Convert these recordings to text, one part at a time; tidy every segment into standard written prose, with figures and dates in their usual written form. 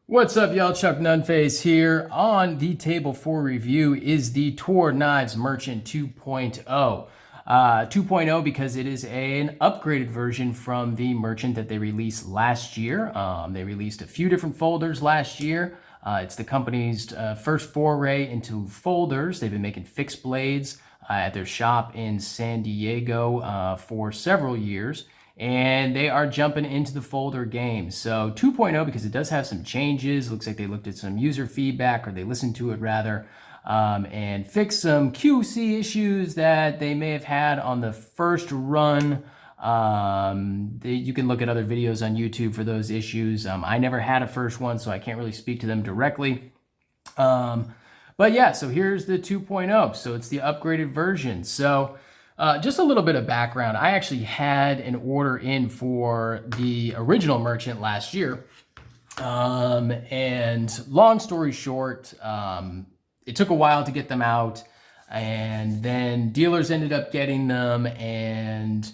What's up, y'all? Chuck Nunface here. On the table for review is the Toor Knives Merchant 2.0. 2.0 because it is an upgraded version from the Merchant that they released last year. They released a few different folders last year. It's the company's first foray into folders. They've been making fixed blades at their shop in San Diego for several years. And they are jumping into the folder game. So 2.0, because it does have some changes. Looks like they looked at some user feedback, or they listened to it rather, and fixed some QC issues that they may have had on the first run. You can look at other videos on YouTube for those issues. I never had a first one, so I can't really speak to them directly. But yeah, so here's the 2.0. So it's the upgraded version. So just a little bit of background. I actually had an order in for the original Merchant last year. And long story short, it took a while to get them out. And then dealers ended up getting them. And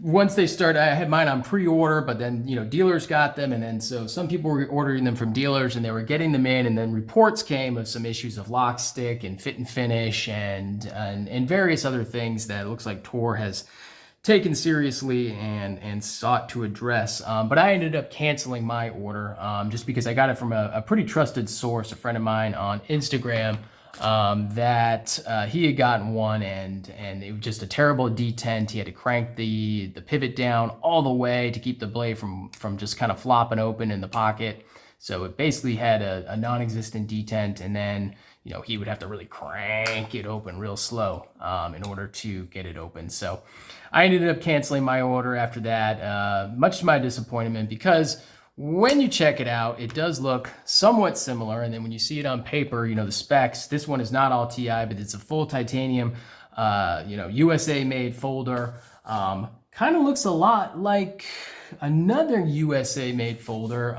once they started, I had mine on pre-order, but then, dealers got them. And then so some people were ordering them from dealers and they were getting them in. And then reports came of some issues of lock stick and fit and finish and various other things that it looks like Toor has taken seriously and sought to address. But I ended up canceling my order just because I got it from a pretty trusted source, a friend of mine on Instagram. That he had gotten one and it was just a terrible detent. He had to crank the pivot down all the way to keep the blade from just kind of flopping open in the pocket. So it basically had a non-existent detent, and then he would have to really crank it open real slow in order to get it open. So I ended up canceling my order after that, much to my disappointment, because when you check it out, it does look somewhat similar. And then when you see it on paper, the specs, this one is not all TI, but it's a full titanium, USA made folder. Kind of looks a lot like another USA made folder,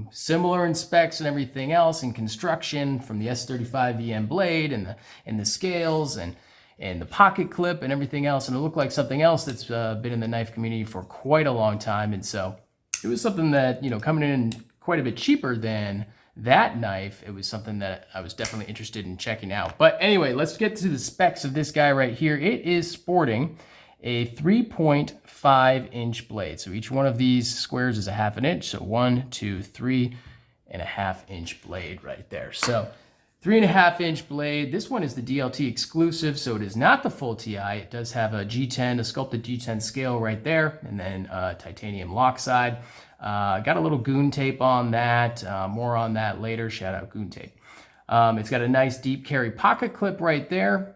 similar in specs and everything else, in construction, from the S35VM blade and the scales and the pocket clip and everything else. And it looked like something else that's been in the knife community for quite a long time. And so it was something that, coming in quite a bit cheaper than that knife, it was something that I was definitely interested in checking out. But anyway, let's get to the specs of this guy right here. It is sporting a 3.5-inch blade. So each one of these squares is a 1/2 inch. So 1, 2, 3.5-inch blade right there. So 3.5-inch blade. This one is the DLT exclusive, so it is not the full TI. It does have a G10, a sculpted G10 scale right there, and then titanium lock side. Got a little goon tape on that. More on that later. Shout out goon tape. It's got a nice deep carry pocket clip right there.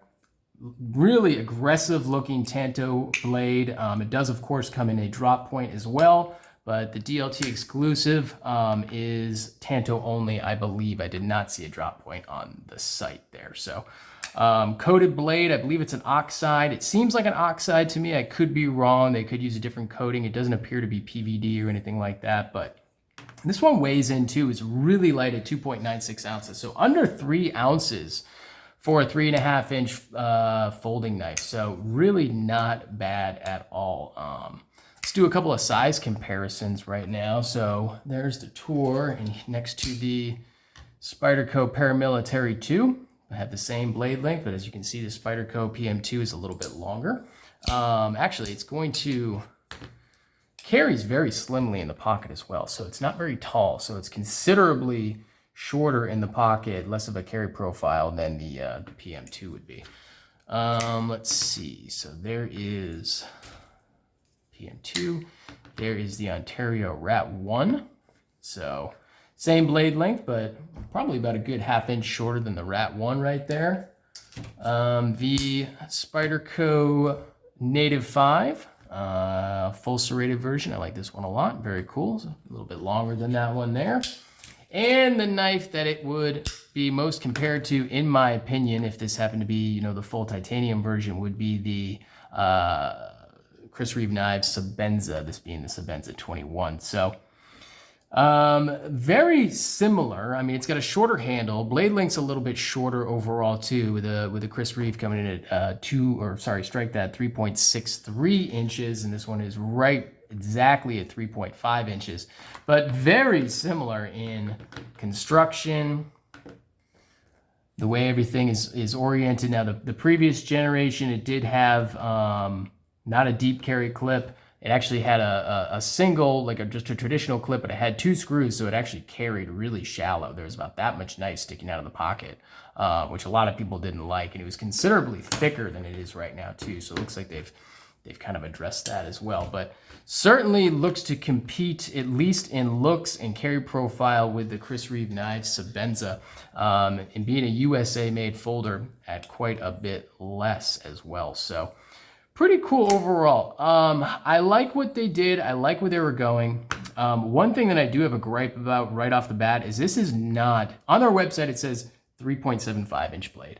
Really aggressive looking Tanto blade. It does, of course, come in a drop point as well. But the DLT exclusive is Tanto only, I believe. I did not see a drop point on the site there. So coated blade, I believe it's an oxide. It seems like an oxide to me. I could be wrong. They could use a different coating. It doesn't appear to be PVD or anything like that. But this one weighs in too. It's really light at 2.96 ounces. So under 3 ounces for a 3.5-inch folding knife. So really not bad at all. Let's do a couple of size comparisons right now. So there's the Toor, and next to the Spyderco Paramilitary 2. I have the same blade length, but as you can see, the Spyderco PM2 is a little bit longer. Actually, it's going to carries very slimly in the pocket as well. So it's not very tall. So it's considerably shorter in the pocket, less of a carry profile than the PM2 would be. Let's see. So there is PM2. There is the Ontario Rat 1. So same blade length, but probably about a good 1/2 inch shorter than the Rat 1 right there. The Spyderco Native 5, full serrated version. I like this one a lot. Very cool. So a little bit longer than that one there. And the knife that it would be most compared to, in my opinion, if this happened to be, the full titanium version, would be the Chris Reeve Knives Sabenza, this being the Sabenza 21. So very similar. I mean, it's got a shorter handle. Blade length's a little bit shorter overall too, with the Chris Reeve coming in at 3.63 inches, and this one is right exactly at 3.5 inches, but very similar in construction, the way everything is oriented. Now, the previous generation, it did have not a deep carry clip. It actually had a single, like just a traditional clip, but it had 2 screws, so it actually carried really shallow. There was about that much knife sticking out of the pocket, which a lot of people didn't like, and it was considerably thicker than it is right now too. So it looks like they've kind of addressed that as well, but certainly looks to compete, at least in looks and carry profile, with the Chris Reeve knives Sebenza, and being a USA made folder at quite a bit less as well. So pretty cool overall. I like what they did. I like where they were going. One thing that I do have a gripe about right off the bat is this is not, on their website it says 3.75 inch blade.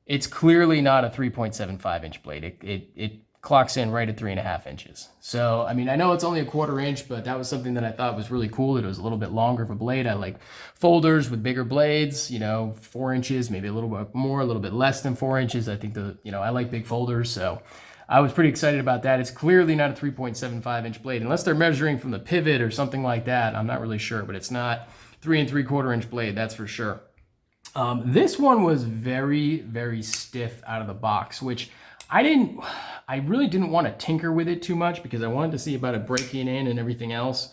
It's clearly not a 3.75 inch blade. It clocks in right at 3.5 inches. So, I mean, I know it's only a 1/4 inch, but that was something that I thought was really cool, that it was a little bit longer of a blade. I like folders with bigger blades, 4 inches, maybe a little bit more, a little bit less than 4 inches. I think I like big folders, so I was pretty excited about that. It's clearly not a 3.75 inch blade, unless they're measuring from the pivot or something like that. I'm not really sure, but it's not 3 3/4 inch blade, that's for sure. This one was very, very stiff out of the box, which I really didn't want to tinker with it too much because I wanted to see about it breaking in and everything else.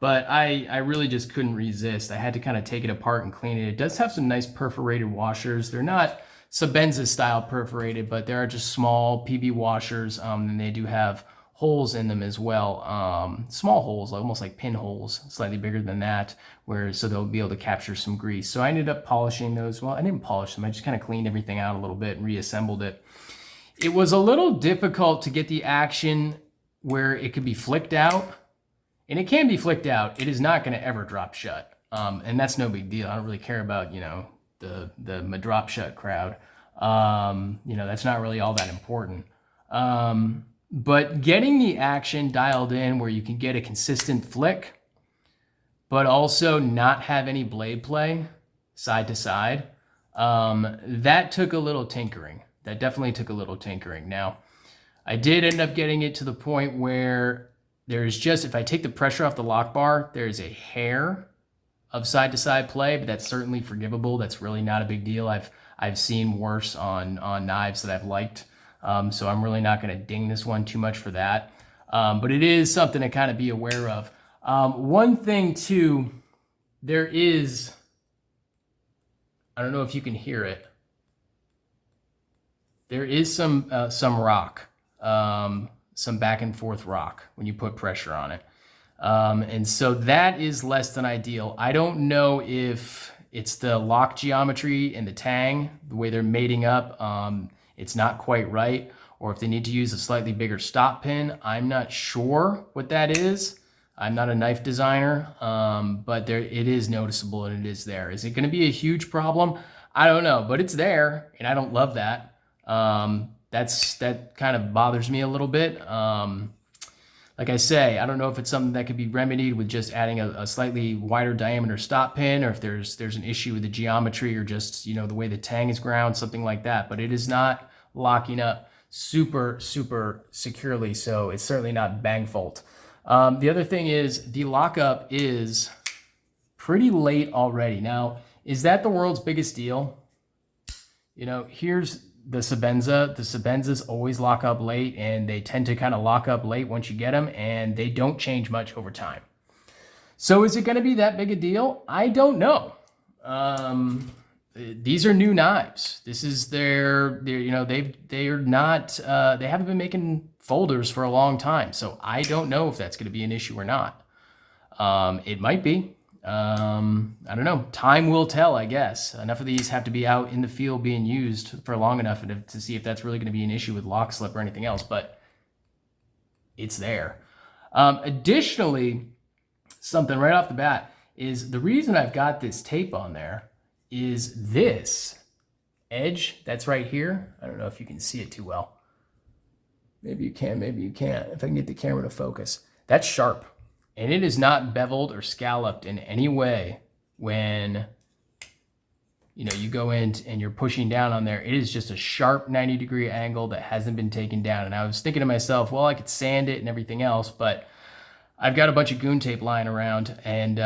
But I really just couldn't resist. I had to kind of take it apart and clean it. It does have some nice perforated washers. They're not Sebenza style perforated, but there are just small PB washers, and they do have holes in them as well. Small holes, almost like pinholes, slightly bigger than that, so they'll be able to capture some grease. So I ended up polishing those. Well, I didn't polish them. I just kind of cleaned everything out a little bit and reassembled it. It was a little difficult to get the action where it could be flicked out, and it can be flicked out. It is not going to ever drop shut, and that's no big deal. I don't really care about the drop shut crowd. That's not really all that important. But getting the action dialed in where you can get a consistent flick, but also not have any blade play side to side, that took a little tinkering. That definitely took a little tinkering. Now, I did end up getting it to the point where there's just, if I take the pressure off the lock bar, there's a hair of side to side play, but that's certainly forgivable. That's really not a big deal. I've seen worse on knives that I've liked. So I'm really not going to ding this one too much for that. But it is something to kind of be aware of. One thing too, there is, I don't know if you can hear it. There is some rock, some back and forth rock when you put pressure on it. And so that is less than ideal. I don't know if it's the lock geometry and the tang, the way they're mating up, it's not quite right, or if they need to use a slightly bigger stop pin. I'm not sure what that is. I'm not a knife designer, but it is noticeable and it is there. Is it going to be a huge problem? I don't know, but it's there, and I don't love that. That kind of bothers me a little bit. Like I say, I don't know if it's something that could be remedied with just adding a slightly wider diameter stop pin, or if there's an issue with the geometry, or just, the way the tang is ground, something like that. But it is not locking up super, super securely, so it's certainly not bang fault. The other thing is the lockup is pretty late already. Now, is that the world's biggest deal? Here's the Sebenza. The Sebenzas always lock up late, and they tend to kind of lock up late once you get them, and they don't change much over time. So is it going to be that big a deal? I don't know. These are new knives. This is they haven't been making folders for a long time. So I don't know if that's going to be an issue or not. It might be. I don't know. Time will tell, I guess. Enough of these have to be out in the field being used for long enough to see if that's really going to be an issue with lock slip or anything else, but it's there. Additionally, something right off the bat is the reason I've got this tape on there is this edge that's right here. I don't know if you can see it too well. Maybe you can, maybe you can't. If I can get the camera to focus. That's sharp. And it is not beveled or scalloped in any way when you go in and you're pushing down on there. It is just a sharp 90-degree angle that hasn't been taken down. And I was thinking to myself, well, I could sand it and everything else, but I've got a bunch of goon tape lying around, and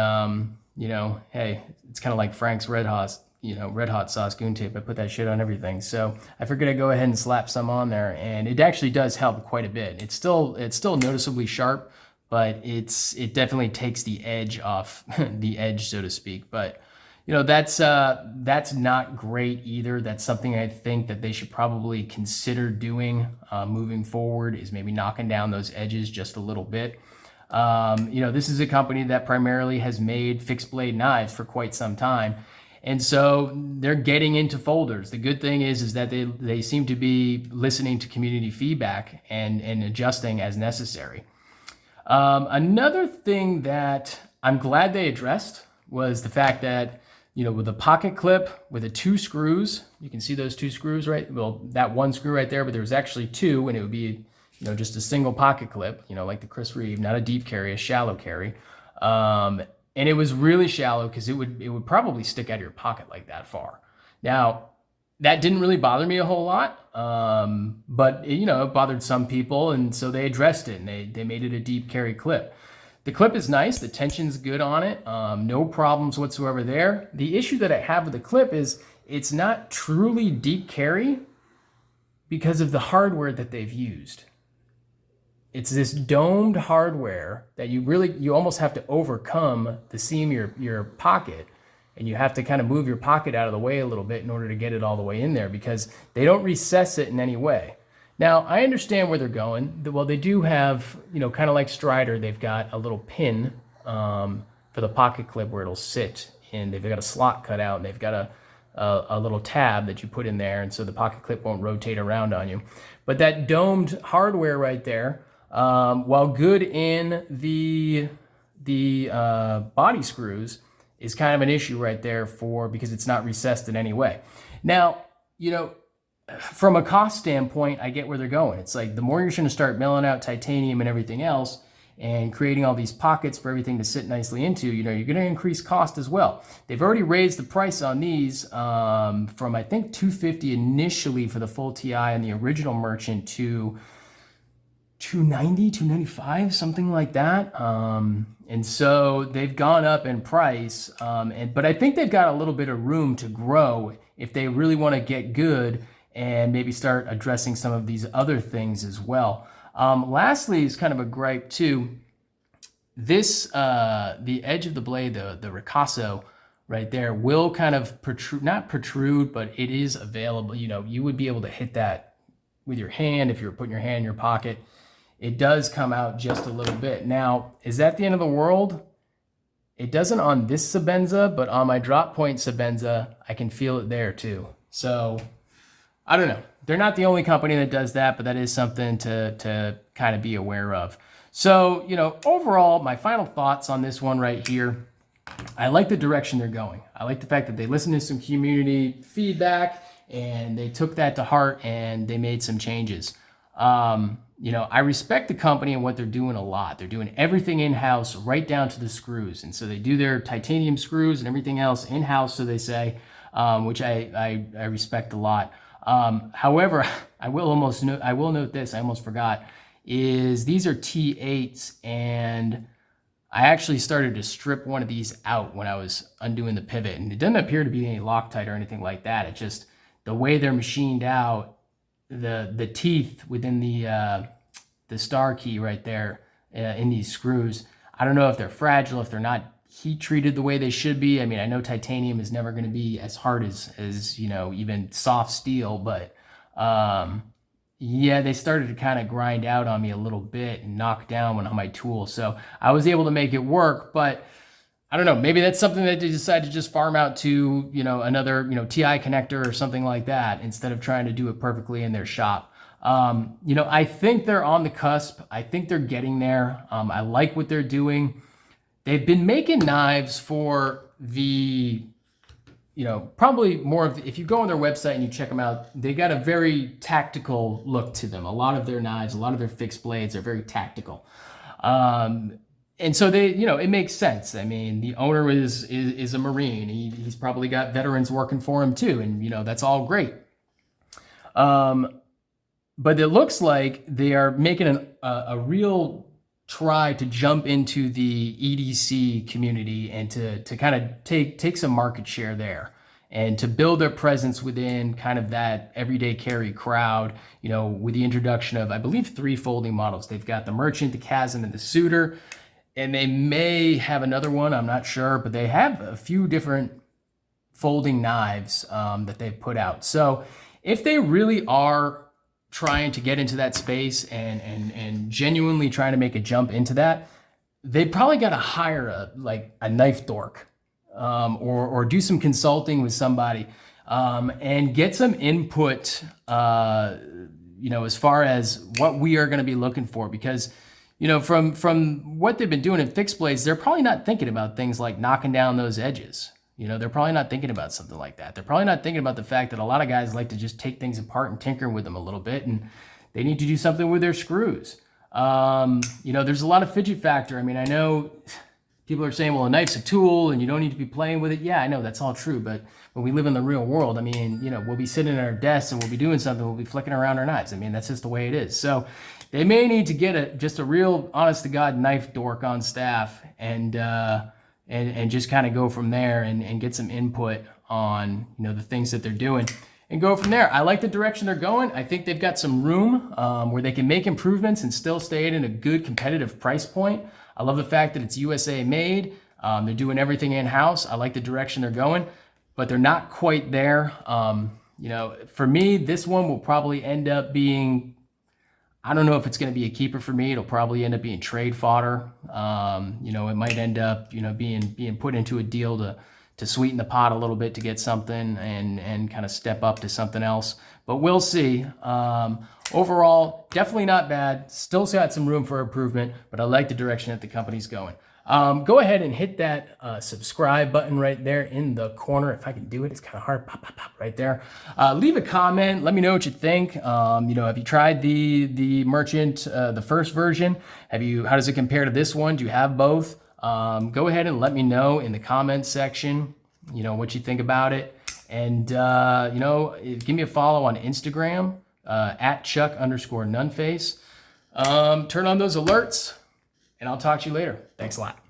you know, hey, it's kind of like Frank's Red Hot, you know, Red Hot sauce goon tape. I put that shit on everything. So I figured I'd go ahead and slap some on there, and it actually does help quite a bit. It's still noticeably sharp, but it definitely takes the edge off the edge, so to speak. But you know, that's not great either. That's something I think that they should probably consider doing moving forward, is maybe knocking down those edges just a little bit. You know, this is a company that primarily has made fixed blade knives for quite some time. And so they're getting into folders. The good thing is that they seem to be listening to community feedback and adjusting as necessary. Another thing that I'm glad they addressed was the fact that, you know, with a pocket clip with the 2 screws, you can see those 2 screws, right? Well, that 1 screw right there, but there's actually 2, and it would be, you know, just a single pocket clip, you know, like the Chris Reeve, not a deep carry, a shallow carry. And it was really shallow because it would probably stick out of your pocket like that far. Now, that didn't really bother me a whole lot, but you know, it bothered some people, and so they addressed it, and they made it a deep carry clip. The clip is nice, the tension's good on it, no problems whatsoever there. The issue that I have with the clip is it's not truly deep carry because of the hardware that they've used. It's this domed hardware that you almost have to overcome the seam of your pocket, and you have to kind of move your pocket out of the way a little bit in order to get it all the way in there, because they don't recess it in any way. Now, I understand where they're going. Well, they do have, you know, kind of like Strider, they've got a little pin for the pocket clip where it'll sit, and they've got a slot cut out, and they've got a little tab that you put in there, and so the pocket clip won't rotate around on you. But that domed hardware right there, while good in the body screws, is kind of an issue right there because it's not recessed in any way. Now, you know, from a cost standpoint, I get where they're going. It's like the more you're going to start milling out titanium and everything else and creating all these pockets for everything to sit nicely into, you know, you're going to increase cost as well. They've already raised the price on these from, I think, $250 initially for the full TI and the original Merchant to $290, $295, something like that. And so they've gone up in price, but I think they've got a little bit of room to grow if they really want to get good and maybe start addressing some of these other things as well. Lastly, is kind of a gripe too. This, the edge of the blade, the ricasso right there, will kind of not protrude, but it is available. You know, you would be able to hit that with your hand if you were putting your hand in your pocket. It does come out just a little bit. Now, is that the end of the world? It doesn't on this Sebenza, but on my drop point Sebenza, I can feel it there too. So I don't know. They're not the only company that does that, but that is something to kind of be aware of. So, you know, overall, my final thoughts on this one right here, I like the direction they're going. I like the fact that they listened to some community feedback and they took that to heart and they made some changes. You know, I respect the company and what they're doing a lot. They're doing everything in-house, right down to the screws. And so they do their titanium screws and everything else in-house, so they say, which I respect a lot. However, I will note this, I almost forgot, is these are T8s, and I actually started to strip one of these out when I was undoing the pivot, and it doesn't appear to be any Loctite or anything like that. It just, the way they're machined out, the teeth within the star key right there in these screws, I don't know if they're fragile, if they're not heat treated the way they should be. I mean, I know titanium is never going to be as hard as you know, even soft steel, but yeah, they started to kind of grind out on me a little bit and knock down on my tool. So I was able to make it work, but I don't know, maybe that's something that they decided to just farm out to, you know, another, you know, TI connector or something like that, instead of trying to do it perfectly in their shop. You know, I think they're on the cusp. I think they're getting there. I like what they're doing. They've been making knives for the, you know, probably more of, if you go on their website and you check them out, they got a very tactical look to them. A lot of their knives, a lot of their fixed blades are very tactical. And so they, you know, it makes sense. I mean, the owner is a Marine. He's probably got veterans working for him too. And, you know, that's all great. But it looks like they are making a real try to jump into the EDC community and to kind of take some market share there and to build their presence within kind of that everyday carry crowd, you know, with the introduction of, I believe, 3 folding models. They've got the Merchant, the Chasm, and the Suitor, and they may have another one, I'm not sure, but they have a few different folding knives that they've put out. So if they really are trying to get into that space and genuinely trying to make a jump into that, they probably got to hire a knife dork, or do some consulting with somebody, and get some input, you know, as far as what we are going to be looking for, because, you know, from what they've been doing in fixed blades, they're probably not thinking about things like knocking down those edges. You know, they're probably not thinking about something like that. They're probably not thinking about the fact that a lot of guys like to just take things apart and tinker with them a little bit, and they need to do something with their screws. You know, there's a lot of fidget factor. I mean, I know people are saying, well, a knife's a tool and you don't need to be playing with it. Yeah, I know that's all true. But when we live in the real world, I mean, you know, we'll be sitting at our desks and we'll be doing something. We'll be flicking around our knives. I mean, that's just the way it is. So they may need to get just a real honest to God knife dork on staff, and just kind of go from there and get some input on, you know, the things that they're doing and go from there. I like the direction they're going. I think they've got some room where they can make improvements and still stay in a good competitive price point. I love the fact that it's USA made. They're doing everything in-house. I like the direction they're going, but they're not quite there. You know, for me, this one will probably end up being, I don't know if it's going to be a keeper for me. It'll probably end up being trade fodder. You know, it might end up, you know, being put into a deal to sweeten the pot a little bit to get something and kind of step up to something else. But we'll see. Overall, definitely not bad. Still got some room for improvement, but I like the direction that the company's going. Go ahead and hit that subscribe button right there in the corner. If I can do it, it's kind of hard. Pop, pop, pop right there. Leave a comment. Let me know what you think. You know, have you tried the Merchant, the first version? How does it compare to this one? Do you have both? Go ahead and let me know in the comments section, you know, what you think about it. And, you know, give me a follow on Instagram, at Chuck_Nunface. Turn on those alerts, and I'll talk to you later. Thanks a lot.